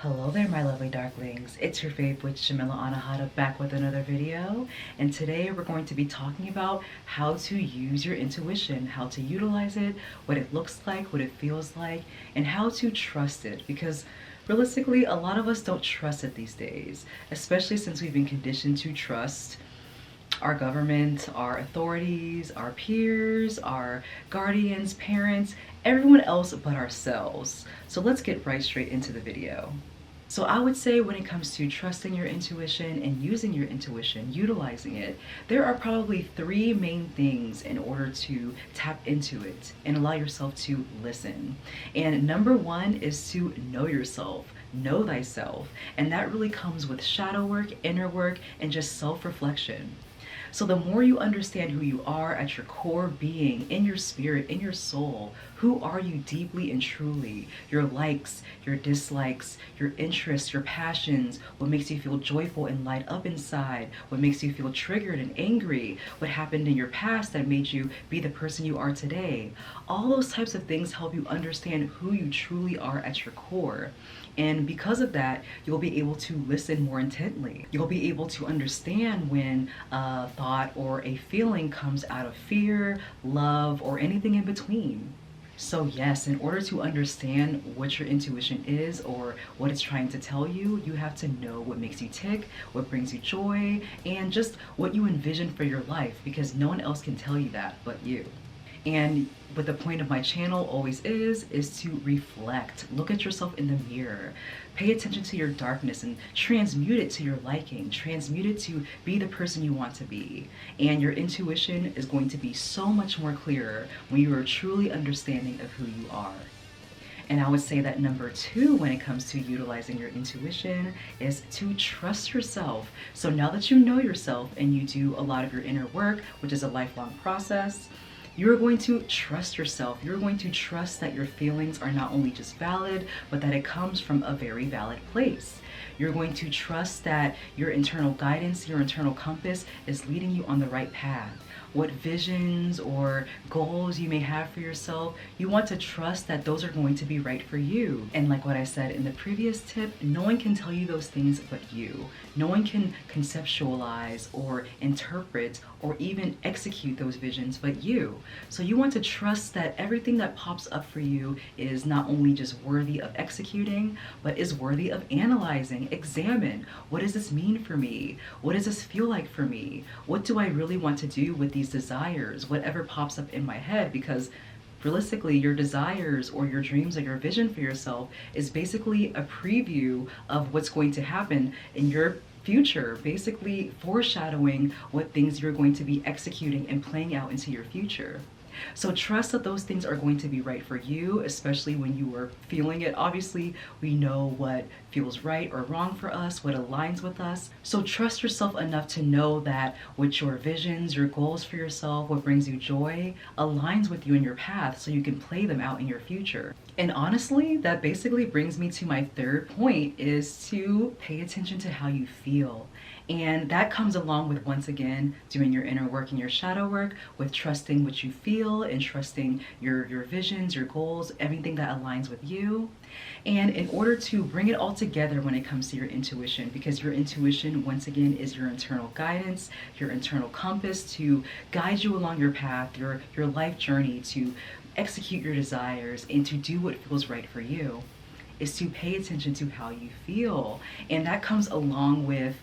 Hello there, my lovely darklings. It's your fave witch, Jamila Anahata, back with another video. And today we're going to be talking about how to use your intuition, how to utilize it, what it looks like, what it feels like, and how to trust it. Because realistically, a lot of us don't trust it these days, especially since we've been conditioned to trust our government, our authorities, our peers, our guardians, parents, everyone else but ourselves. So let's get right straight into the video. So I would say when it comes to trusting your intuition and using your intuition, utilizing it, there are probably three main things in order to tap into it and allow yourself to listen. And number one is to know yourself. Know thyself. And that really comes with shadow work, inner work, and just self-reflection. So the more you understand who you are at your core being, in your spirit, in your soul, who are you deeply and truly? Your likes, your dislikes, your interests, your passions, what makes you feel joyful and light up inside, what makes you feel triggered and angry, what happened in your past that made you be the person you are today. All those types of things help you understand who you truly are at your core. And because of that, you'll be able to listen more intently. You'll be able to understand when a thought or a feeling comes out of fear, love, or anything in between. So yes, in order to understand what your intuition is or what it's trying to tell you, you have to know what makes you tick, what brings you joy, and just what you envision for your life, because no one else can tell you that but you. And what the point of my channel always is to reflect. Look at yourself in the mirror. Pay attention to your darkness and transmute it to your liking. Transmute it to be the person you want to be. And your intuition is going to be so much more clearer when you are truly understanding of who you are. And I would say that number two, when it comes to utilizing your intuition, is to trust yourself. So now that you know yourself and you do a lot of your inner work, which is a lifelong process, you're going to trust yourself. You're going to trust that your feelings are not only just valid, but that it comes from a very valid place. You're going to trust that your internal guidance, your internal compass is leading you on the right path. What visions or goals you may have for yourself, you want to trust that those are going to be right for you. And like what I said in the previous tip, no one can tell you those things but you. No one can conceptualize or interpret or even execute those visions but you. So you want to trust that everything that pops up for you is not only just worthy of executing, but is worthy of analyzing. Examine, what does this mean for me? What does this feel like for me? What do I really want to do with these desires, whatever pops up in my head? Because realistically, your desires or your dreams or your vision for yourself is basically a preview of what's going to happen in your future, basically foreshadowing what things you're going to be executing and playing out into your future. So trust that those things are going to be right for you, especially when you are feeling it. Obviously, we know what feels right or wrong for us, what aligns with us. So trust yourself enough to know that what your visions, your goals for yourself, what brings you joy, aligns with you in your path so you can play them out in your future. And honestly, that basically brings me to my third point, is to pay attention to how you feel. And that comes along with, once again, doing your inner work and your shadow work, with trusting what you feel and trusting your visions, your goals, everything that aligns with you. And in order to bring it all together when it comes to your intuition, because your intuition, once again, is your internal guidance, your internal compass to guide you along your path, your life journey, to execute your desires and to do what feels right for you, is to pay attention to how you feel. And that comes along with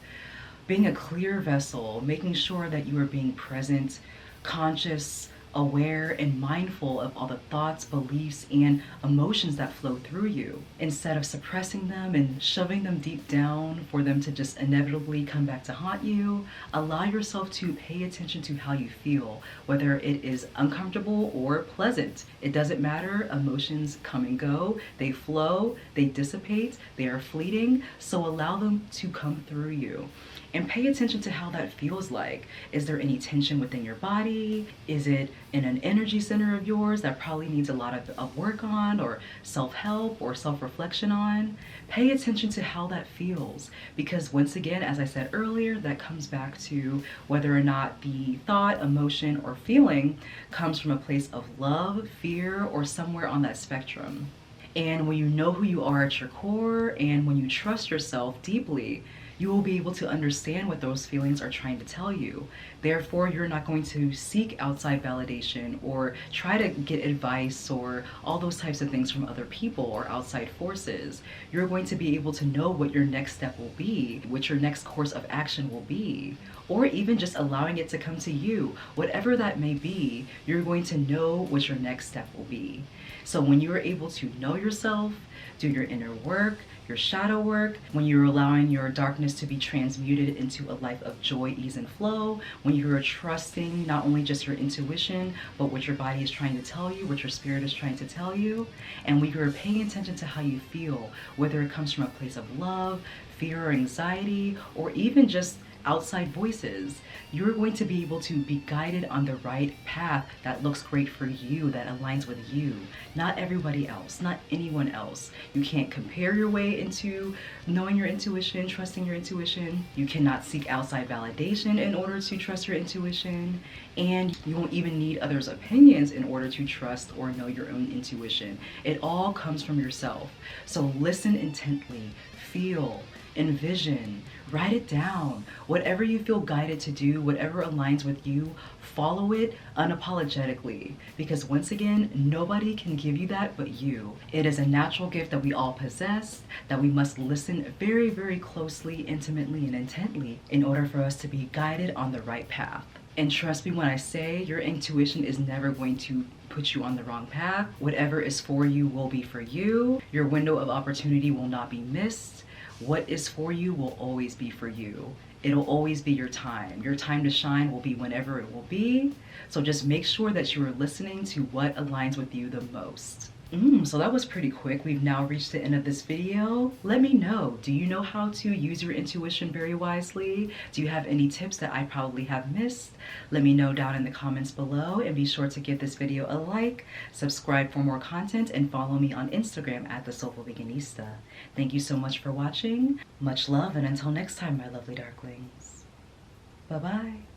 being a clear vessel, making sure that you are being present, conscious, aware, and mindful of all the thoughts, beliefs, and emotions that flow through you. Instead of suppressing them and shoving them deep down for them to just inevitably come back to haunt you, allow yourself to pay attention to how you feel, whether it is uncomfortable or pleasant. It doesn't matter. Emotions come and go. They flow, they dissipate, they are fleeting, so allow them to come through you. And pay attention to how that feels like. Is there any tension within your body? Is it in an energy center of yours that probably needs a lot of work on, or self-help or self-reflection on? Pay attention to how that feels, because once again, as I said earlier, that comes back to whether or not the thought, emotion, or feeling comes from a place of love, fear, or somewhere on that spectrum. And when you know who you are at your core, and when you trust yourself deeply, you will be able to understand what those feelings are trying to tell you. Therefore, you're not going to seek outside validation or try to get advice or all those types of things from other people or outside forces. You're going to be able to know what your next step will be, what your next course of action will be, or even just allowing it to come to you. Whatever that may be, you're going to know what your next step will be. So when you are able to know yourself, do your inner work, your shadow work, when you're allowing your darkness to be transmuted into a life of joy, ease, and flow, when you're trusting not only just your intuition, but what your body is trying to tell you, what your spirit is trying to tell you, and when you're paying attention to how you feel, whether it comes from a place of love, fear, or anxiety, or even just outside voices, you're going to be able to be guided on the right path that looks great for you, that aligns with you, not everybody else, not anyone else. You can't compare your way into knowing your intuition, trusting your intuition. You cannot seek outside validation in order to trust your intuition, and you won't even need others' opinions in order to trust or know your own intuition. It all comes from yourself. So listen intently, feel, envision, write it down. Whatever you feel guided to do, whatever aligns with you, follow it unapologetically. Because once again, nobody can give you that but you. It is a natural gift that we all possess, that we must listen very, very closely, intimately, and intently in order for us to be guided on the right path. And trust me when I say your intuition is never going to put you on the wrong path. Whatever is for you will be for you. Your window of opportunity will not be missed. What is for you will always be for you. It'll always be your time. Your time to shine will be whenever it will be. So just make sure that you are listening to what aligns with you the most. So that was pretty quick. We've now reached the end of this video. Let me know, do you know how to use your intuition very wisely? Do you have any tips that I probably have missed? Let me know down in the comments below, and be sure to give this video a like, subscribe for more content, and follow me on Instagram at the Soulful Veganista. Thank you so much for watching. Much love, and until next time, my lovely darklings. Bye-bye.